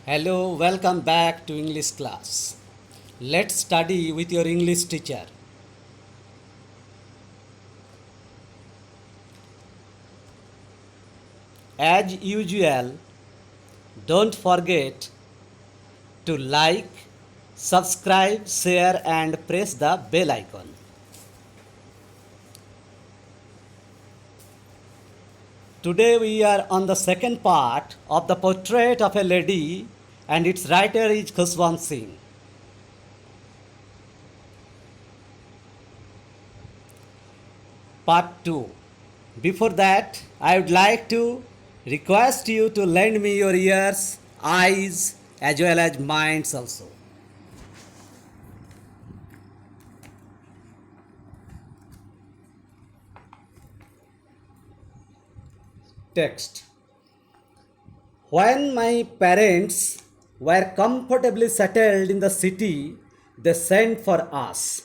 Hello, welcome back to English class. Let's study with your English teacher. As usual, don't forget to like, subscribe, share, and press the bell icon. Today we are on the second part of the portrait of a lady, and its writer is Khushwant Singh. Part 2. Before that, I would like to request you to lend me your ears, eyes, as well as minds also. Text. When my parents were comfortably settled in the city, they sent for us.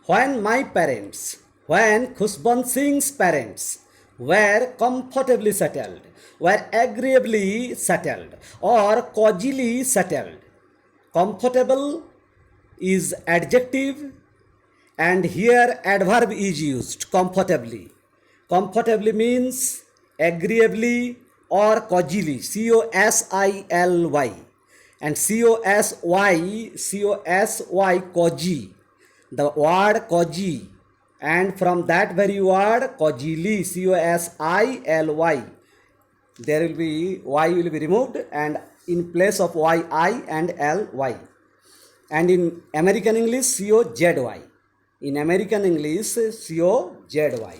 When Khushbant Singh's parents were comfortably settled, were agreeably settled, or cosily settled. Comfortable is adjective, and here adverb is used comfortably. Comfortably means agreeably or cosily, cosily, and cosy, cozy, the word cozy, and from that very word cosily, cosily, there will be y will be removed, and in place of yi and ly. And in American English, cozy. In American English, cozy.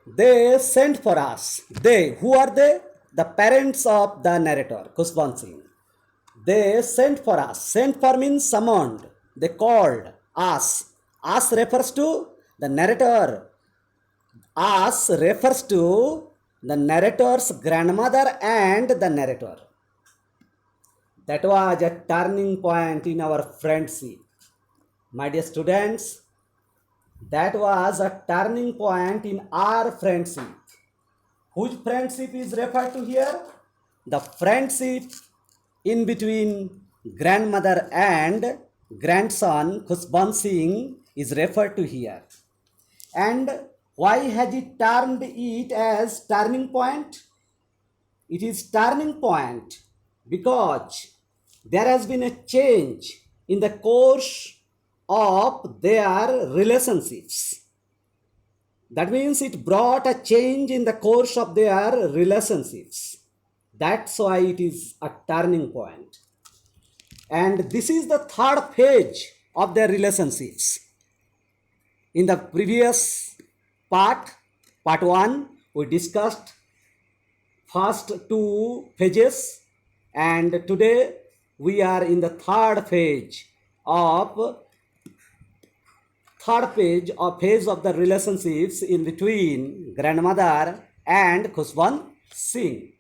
They sent for us. They, who are they? The parents of the narrator, Khushwant Singh. They sent for us. Sent for means summoned. They called us. Us refers to the narrator. Us refers to the narrator's grandmother and the narrator. That was a turning point in our friendship. My dear students, that was a turning point in our friendship. Whose friendship is referred to here? The friendship in between grandmother and grandson Khushbant Singh is referred to here. And why has it termed it as turning point? It is turning point because there has been a change in the course of their relationships. That means it brought a change in the course of their relationships. That's why it is a turning point. And this is the third phase of their relationships. In the previous part 1, we discussed first two phases, and today we are in the phase of the relationships in between grandmother and Khushwant Singh.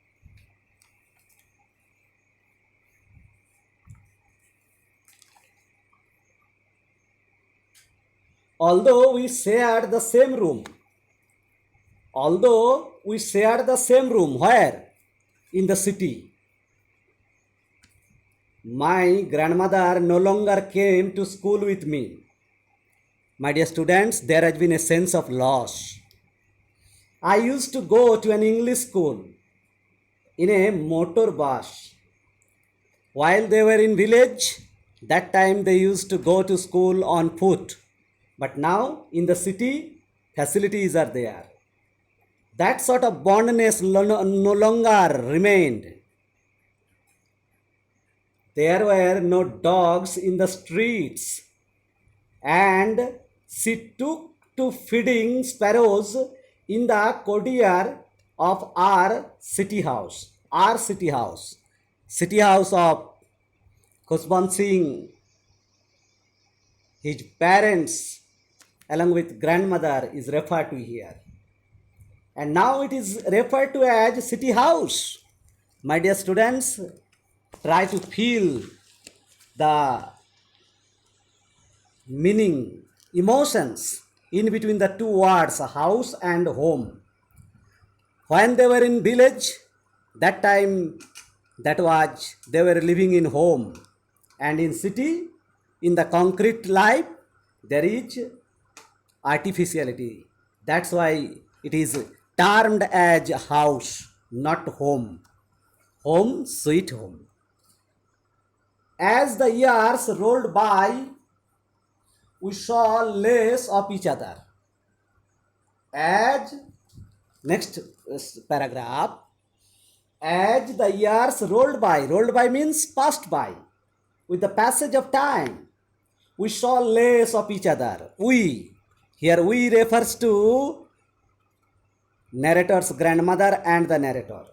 Although we shared the same room, where? In the city. My grandmother no longer came to school with me. My dear students, there has been a sense of loss. I used to go to an English school in a motor bus. While they were in village, that time they used to go to school on foot. But now in the city, facilities are there. That sort of bondness no longer remained. There were no dogs in the streets, and she took to feeding sparrows in the courtyard of our city house. City house of Khushwant Singh, his parents, along with grandmother, is referred to here. And now it is referred to as city house. My dear students, try to feel the meaning, emotions in between the two words, house and home. When they were in village, that time That was they were living in home, and in city, in the concrete life, there is artificiality. That's why it is termed as house, not home. Home sweet home. As the years rolled by, we saw less of each other. As next paragraph, as the years rolled by means passed by, with the passage of time, we saw less of each other. We, here we refers to narrator's grandmother and the narrator.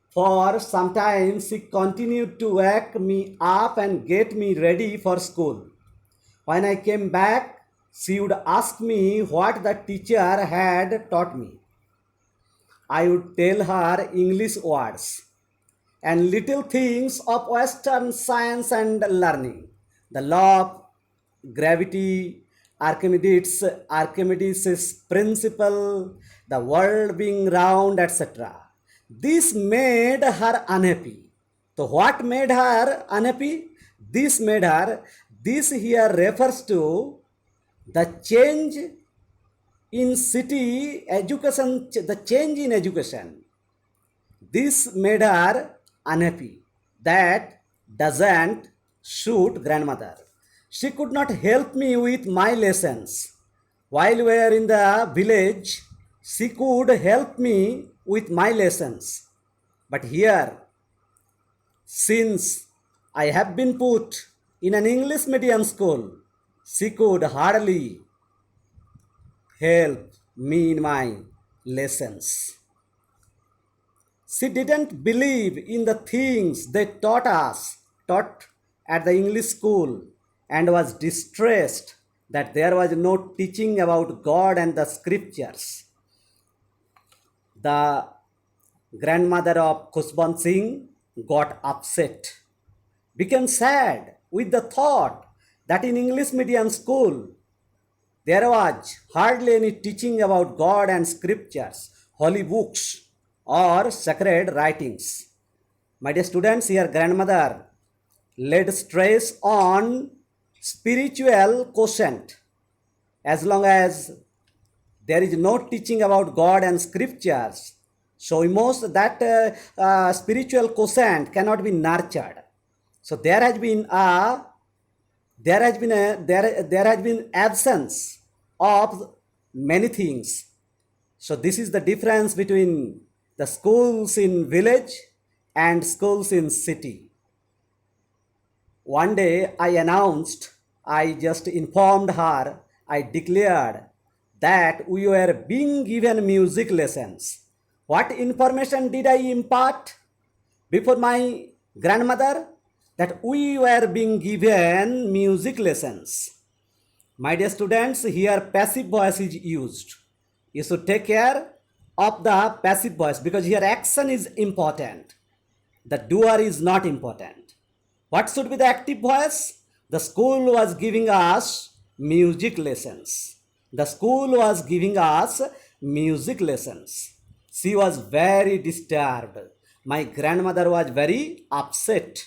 For some time she continued to wake me up and get me ready for school. When I came back, she would ask me what the teacher had taught me. I would tell her English words and little things of Western science and learning. The law of gravity, Archimedes' principle, the world being round, etc. This made her unhappy. So, what made her unhappy? This here refers to the change in city education, the change in education. This made her unhappy. That doesn't suit grandmother. She could not help me with my lessons. While we were in the village, she could help me with my lessons. But here, since I have been put in an English medium school, she could hardly help me in my lessons. She didn't believe in the things they taught at the English school, and was distressed that there was no teaching about God and the scriptures. The grandmother of Khushbant Singh got upset, became sad with the thought that in English medium school there was hardly any teaching about God and scriptures, holy books, or sacred writings. My dear students, here grandmother laid stress on spiritual quotient. As long as there is no teaching about God and scriptures, so most that spiritual quotient cannot be nurtured. So there has been absence of many things. So this is the difference between the schools in village and schools in city. One day I just informed her, I declared that we were being given music lessons. What information did I impart before my grandmother? That we were being given music lessons. My dear students, here passive voice is used. You should take care of the passive voice because here action is important. The doer is not important. What should be the active voice? The school was giving us music lessons. The school was giving us music lessons. She was very disturbed. My grandmother was very upset.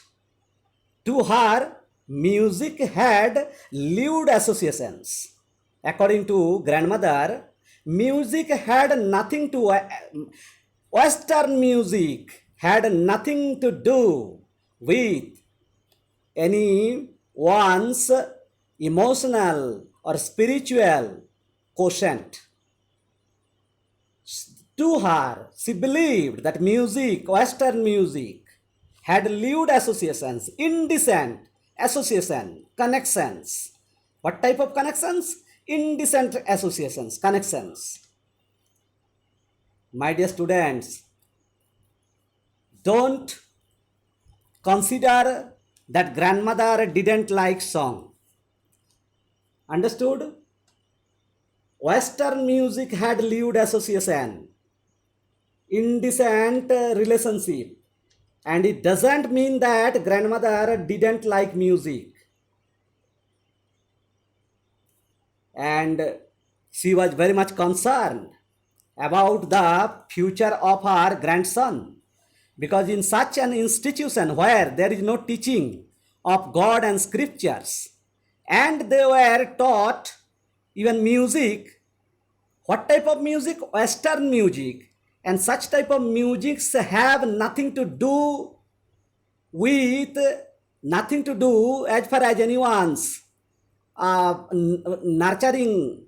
To her, music had lewd associations. According to grandmother, music had nothing to Western music had nothing to do with anyone's emotional or spiritual quotient. To her, she believed that music, Western music, had lewd associations, indecent association, connections. What type of connections? Indecent associations, connections. My dear students, don't consider that grandmother didn't like song. Understood? Western music had lewd association, indecent relationship, and it doesn't mean that grandmother didn't like music. And she was very much concerned about the future of her grandson Because in such an institution where there is no teaching of God and scriptures, and they were taught even music, what type of music? Western music. And such type of musics have nothing to do with, nothing to do as far as anyone's nurturing,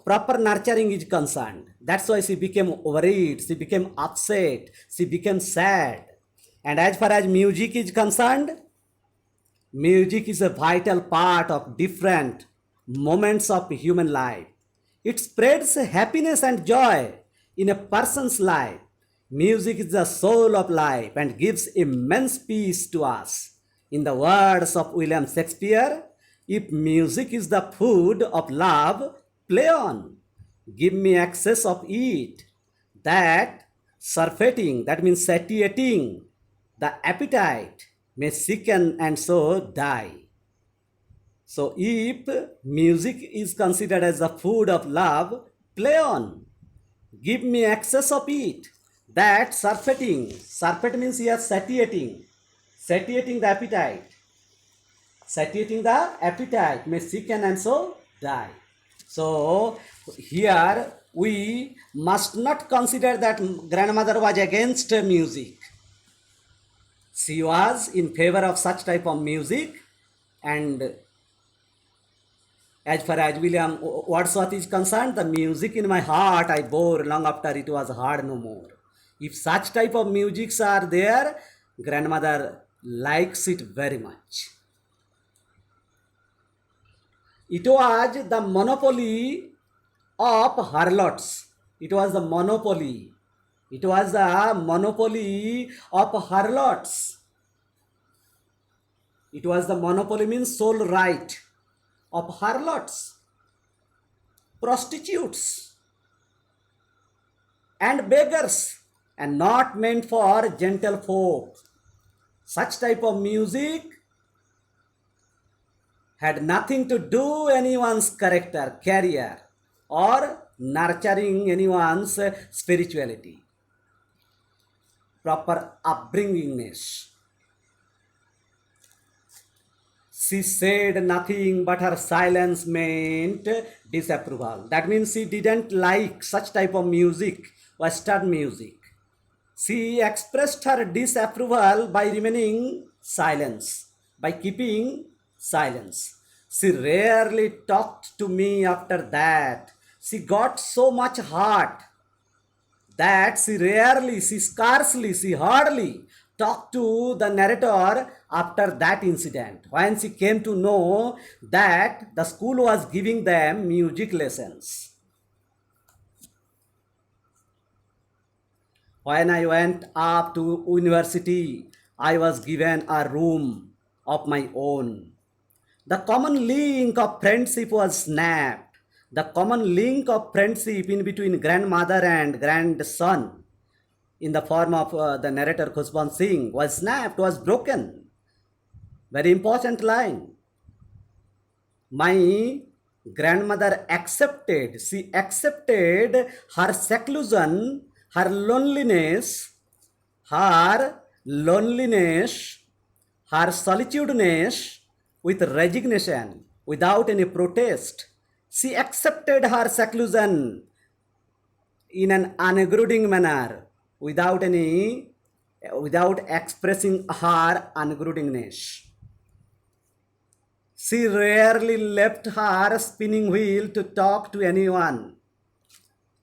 proper nurturing is concerned. That's why she became worried, she became upset, she became sad. And as far as music is concerned, music is a vital part of different moments of human life. It spreads happiness and joy in a person's life. Music is the soul of life and gives immense peace to us. In the words of William Shakespeare, if music is the food of love, play on. Give me excess of it. That surfeiting, that means satiating the appetite, may sicken and so die. So if music is considered as the food of love, play on. Give me excess of it. That surfeiting, surfeit means here satiating, satiating the appetite. Satiating the appetite, may sicken and so die. So here we must not consider that grandmother was against music. She was in favor of such type of music, and as far as William Wordsworth is concerned, the music in my heart I bore long after it was heard no more. If such type of musics are there, grandmother likes it very much. It was the monopoly of harlots. It was the monopoly. It was the monopoly of harlots. It was the monopoly means sole right of harlots, prostitutes, and beggars, and not meant for gentle folk. Such type of music had nothing to do anyone's character, career, or nurturing anyone's spirituality, proper upbringingness. She said nothing, but her silence meant disapproval. That means she didn't like such type of music, Western music. She expressed her disapproval by remaining silence, by keeping silence. She rarely talked to me after that. She got so much hurt that she scarcely, she hardly talked to the narrator after that incident, when she came to know that the school was giving them music lessons. When I went up to university, I was given a room of my own. The common link of friendship was snapped. The common link of friendship in between grandmother and grandson, in the form of the narrator Khushbant Singh, was snapped, was broken. Very important line. My grandmother accepted, she accepted her seclusion, her loneliness, her solitudeness with resignation, without any protest. She accepted her seclusion in an ungrounding manner, without expressing her ungroundingness. She rarely left her spinning wheel to talk to anyone.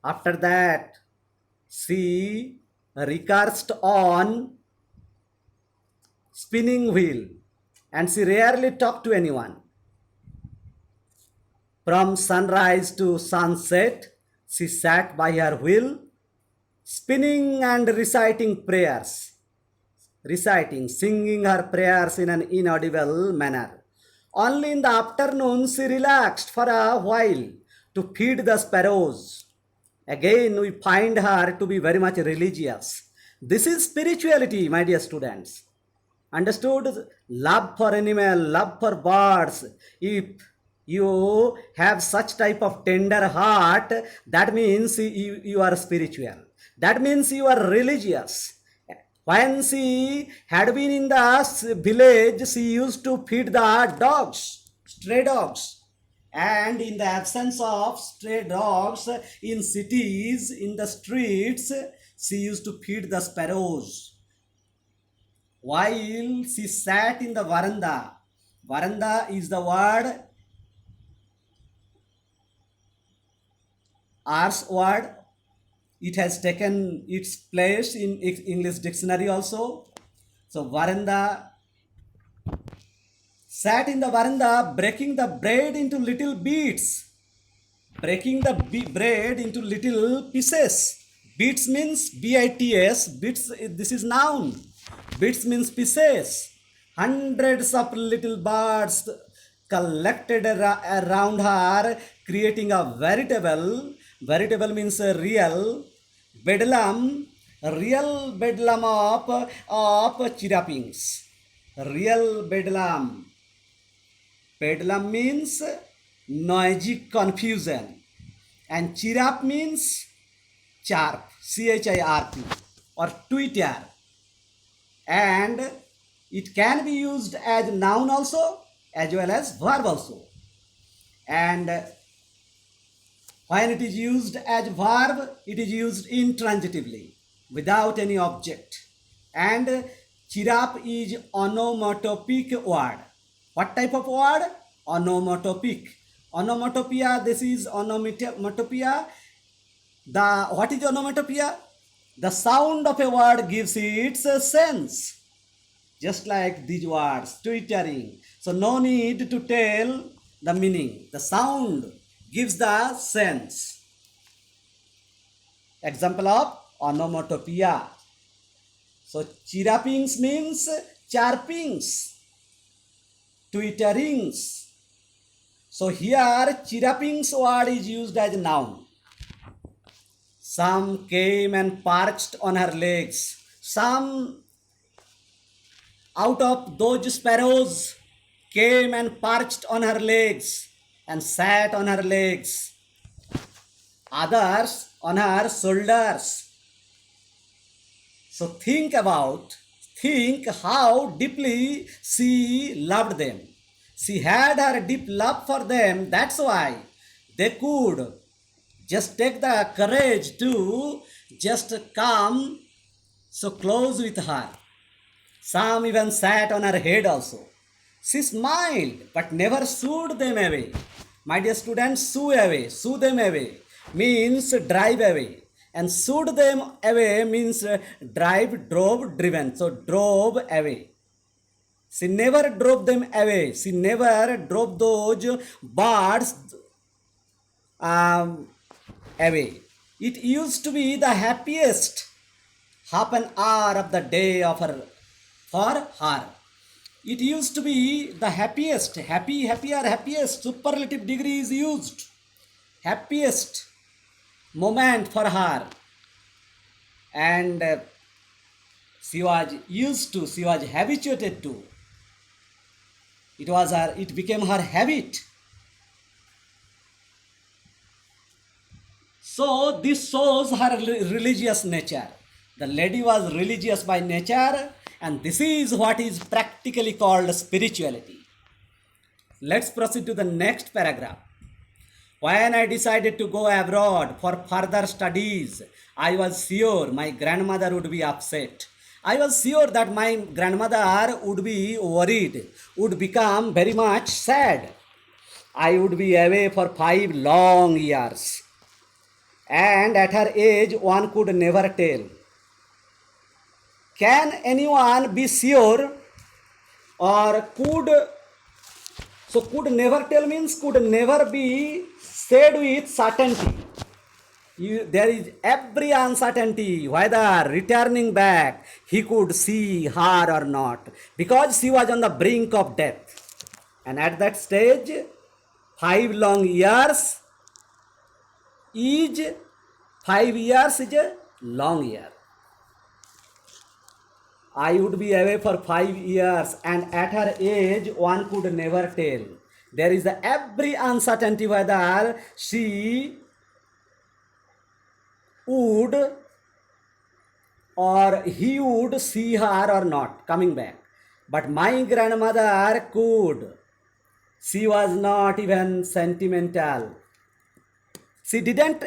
After that, she recursed on spinning wheel, and she rarely talked to anyone. From sunrise to sunset, she sat by her wheel, spinning and reciting prayers, singing her prayers in an inaudible manner. Only in the afternoon she relaxed for a while to feed the sparrows. Again, we find her to be very much religious. This is spirituality, my dear students. Understood? Love for animal, love for birds. If you have such type of tender heart, that means you are spiritual. That means you are religious. When she had been in the village, she used to feed the dogs, stray dogs. And in the absence of stray dogs in cities, in the streets, she used to feed the sparrows. While she sat in the veranda, veranda is the word, Ars word. It has taken its place in English dictionary also. So veranda, sat in the veranda, breaking the bread into little bits, breaking the bread into little pieces. Bits means bits. Bits, this is noun. Bits means pieces. Hundreds of little birds collected around her, creating a veritable. Veritable means real bedlam. Real bedlam of chirapings. Real bedlam. Bedlam means noisy confusion, and chirap means charp, chirp, or twitter, and it can be used as noun also as well as verb also. And when it is used as verb, it is used intransitively without any object. And chirap is onomatopoeic word. What type of word? Onomatopoeic. Onomatopoeia, this is onomatopoeia. What is onomatopoeia? The sound of a word gives its sense. Just like these words, twittering. So no need to tell the meaning. The sound gives the sense. Example of onomatopoeia. So chirapings means chirpings, twitterings. So here chirapings word is used as noun. Some came and perched on her legs. Some out of those sparrows came and perched on her legs and sat on her legs. Others on her shoulders. So think how deeply she loved them. She had her deep love for them. That's why they could just take the courage to just come so close with her. Some even sat on her head also. She smiled but never shooed them away. My dear students, shoo them away means drive away. And shooed them away means drove, driven. So drove away. She never drove them away. She never drove those birds away. It used to be the happiest half an hour of the day for her. It used to be the happiest, happiest, superlative degree is used. Happiest moment for her. And she was habituated to. It became her habit. So this shows her religious nature. The lady was religious by nature, and this is what is practically called spirituality. Let's proceed to the next paragraph. When I decided to go abroad for further studies, I was sure my grandmother would be upset. I was sure that my grandmother would be worried, would become very much sad. I would be away for 5 long years. And at her age, one could never tell. Can anyone be sure, or could never tell means could never be said with certainty. There is every uncertainty whether returning back he could see her or not, because she was on the brink of death. And at that stage, 5 long years is 5 years is a long year. I would be away for 5 years, and at her age, one could never tell. There is every uncertainty whether she would or he would see her or not coming back. But my grandmother could. She was not even sentimental. She didn't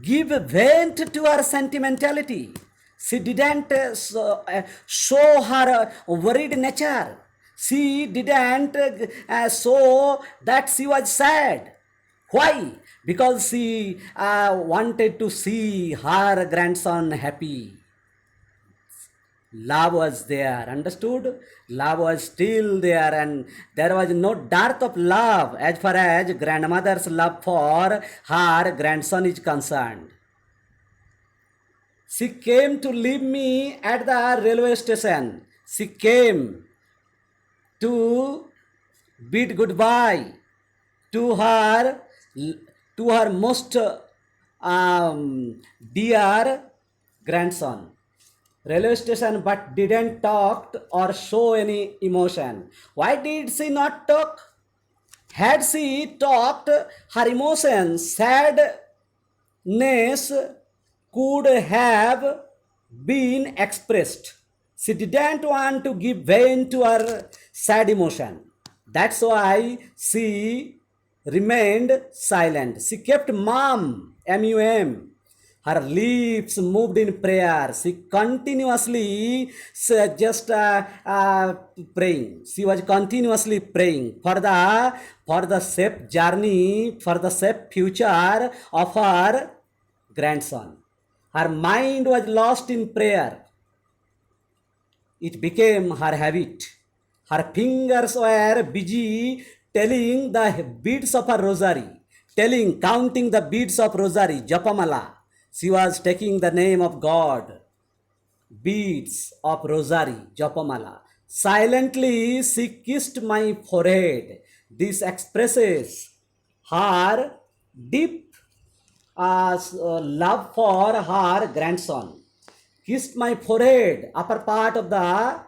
give vent to her sentimentality. She didn't show her worried nature. She didn't show that she was sad. Why? Because she wanted to see her grandson happy. Love was there, understood? Love was still there, and there was no dearth of love as far as grandmother's love for her grandson is concerned. She came to leave me at the railway station. She came to bid goodbye to her most dear grandson. Railway station, but didn't talk or show any emotion. Why did she not talk? Had she talked, her emotions, sadness could have been expressed. She didn't want to give vent to her sad emotion. That's why she remained silent. She kept mum, M-U-M. Her lips moved in prayer. She continuously just praying. She was continuously praying for the safe journey, for the safe future of her grandson. Her mind was lost in prayer. It became her habit. Her fingers were busy telling the beads of her rosary, counting the beads of rosary, Japamala. She was taking the name of God, beads of rosary, Japamala. Silently, she kissed my forehead. This expresses her deep love for her grandson. Kissed my forehead, upper part of the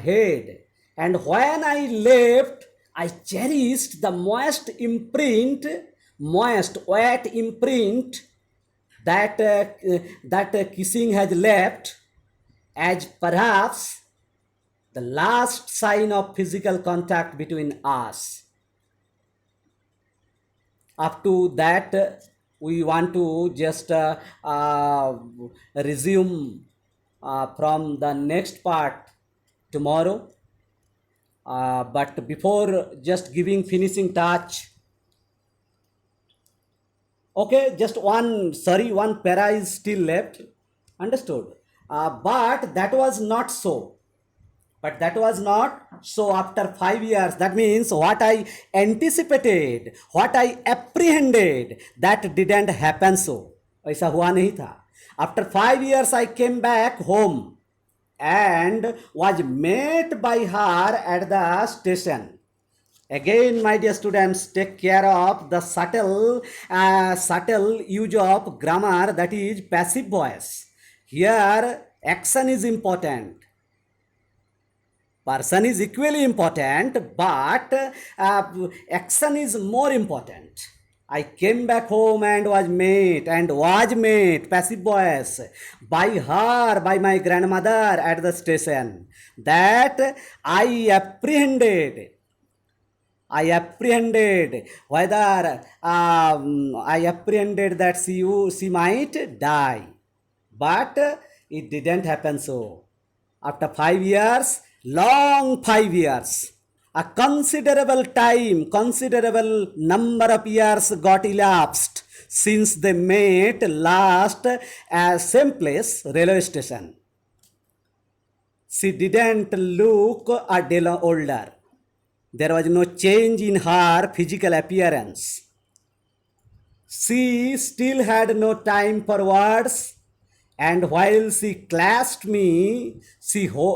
head. And when I left, I cherished the wet imprint that kissing has left, as perhaps the last sign of physical contact between us. Up to that, we want to just resume from the next part tomorrow. But before just giving finishing touch, okay, just one para is still left, understood? But that was not so. After 5 years, that means what I anticipated, what I apprehended, that didn't happen so. ऐसा हुआ नहीं था. After 5 years, I came back home and was met by her at the station. Again, my dear students, take care of the subtle use of grammar, that is passive voice. Here, action is important. Person is equally important, but action is more important. I came back home and was met, passive voice, by her, by my grandmother at the station. That I apprehended whether I apprehended that she might die, but it didn't happen so. After 5 years, long 5 years, a considerable number of years got elapsed since they met last at same place, railway station. She didn't look a day older. There was no change in her physical appearance. She still had no time for words, and while she clasped me, she held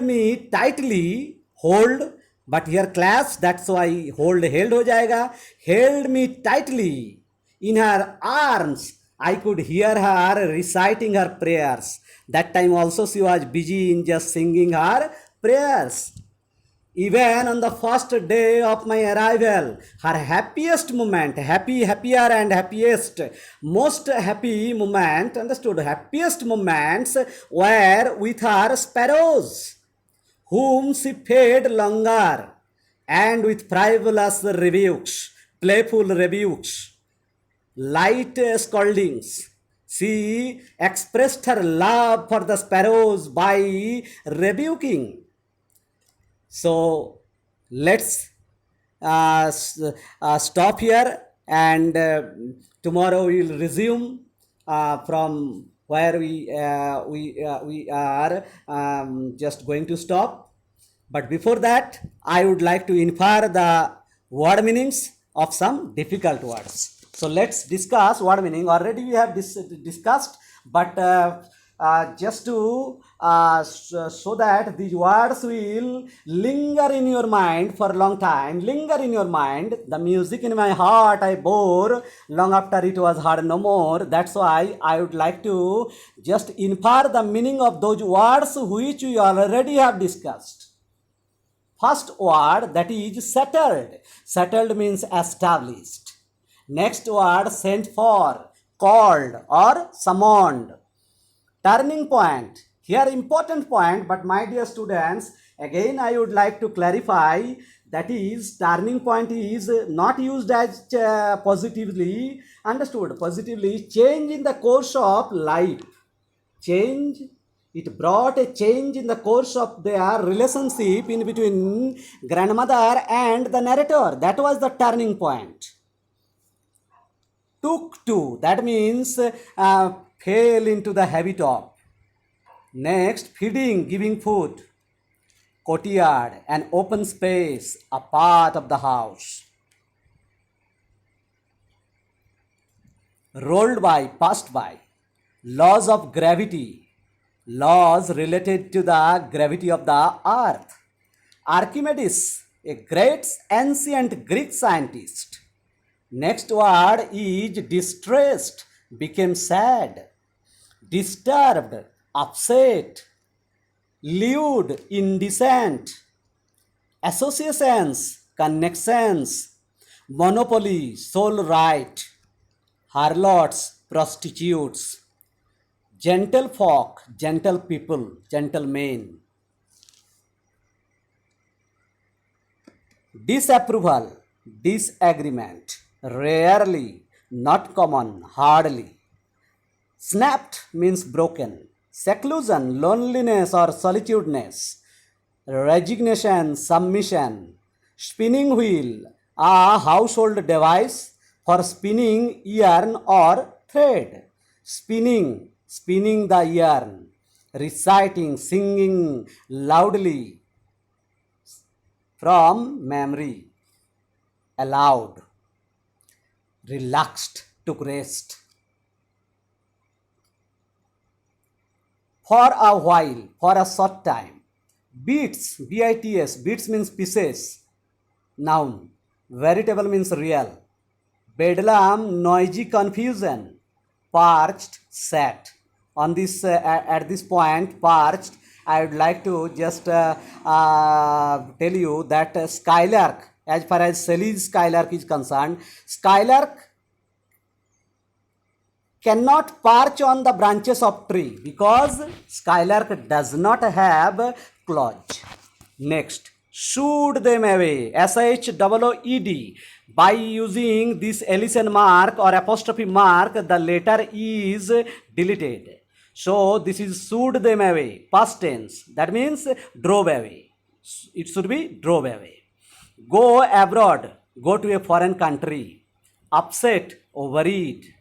me tightly. Hold, but here clasp, that's why held हो जाएगा. Held me tightly in her arms. I could hear her reciting her prayers. That time also she was busy in just singing her prayers. Even on the first day of my arrival, her happiest moment, happy, happier, and happiest, most happy moment, understood, happiest moments were with her sparrows, whom she fed longer, and with frivolous rebukes, playful rebukes, light scoldings. She expressed her love for the sparrows by rebuking. So let's stop here, and tomorrow we will resume from where we are just going to stop. But before that, I would like to infer the word meanings of some difficult words. So let's discuss word meaning. Already we have discussed, but just to so that these words will linger in your mind for a long time, linger in your mind. The music in my heart I bore long after it was heard no more. That's why I would like to just infer the meaning of those words which we already have discussed. First word, that is settled. Settled means established. Next word, sent for, called or summoned. Turning point. Here important point, but my dear students, again I would like to clarify, that is turning point is not used as positively, understood, positively, change in the course of life. Change, it brought a change in the course of their relationship in between grandmother and the narrator. That was the turning point. Took to, that means fell into the habit of. Next, feeding, giving food. Courtyard, an open space, a part of the house. Rolled by, passed by. Laws of gravity, laws related to the gravity of the earth. Archimedes, a great ancient Greek scientist. Next word is distressed, became sad, disturbed, upset, lewd, indecent, associations, connections, monopoly, sole right, harlots, prostitutes, gentlefolk, gentle people, gentlemen. Disapproval, disagreement, rarely, not common, hardly. Snapped means broken. Seclusion, loneliness or solitudeness. Resignation, submission. Spinning wheel, a household device for spinning yarn or thread. Spinning, spinning the yarn. Reciting, singing loudly from memory. Allowed. Relaxed, took rest. For a while, for a short time. Beats, B-I-T-S, beats means pieces, noun. Veritable means real. Bedlam, noisy confusion. Parched, sat. On this, at this point, parched, I would like to just tell you that skylark, as far as Shelley's skylark is concerned, skylark cannot perch on the branches of tree because skylark does not have claws. Next, shooed them away, SHOOED. By using this elision mark or apostrophe mark, the letter is deleted. So this is shooed them away, past tense. That means drove away. It should be drove away. Go abroad, go to a foreign country. Upset, worried.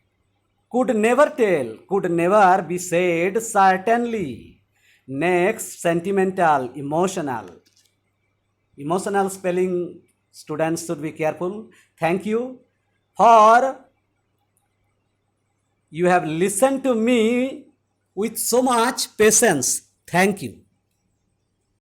Could never tell, could never be said, certainly. Next, sentimental, emotional. Emotional spelling, students should be careful. Thank you for you have listened to me with so much patience. Thank you.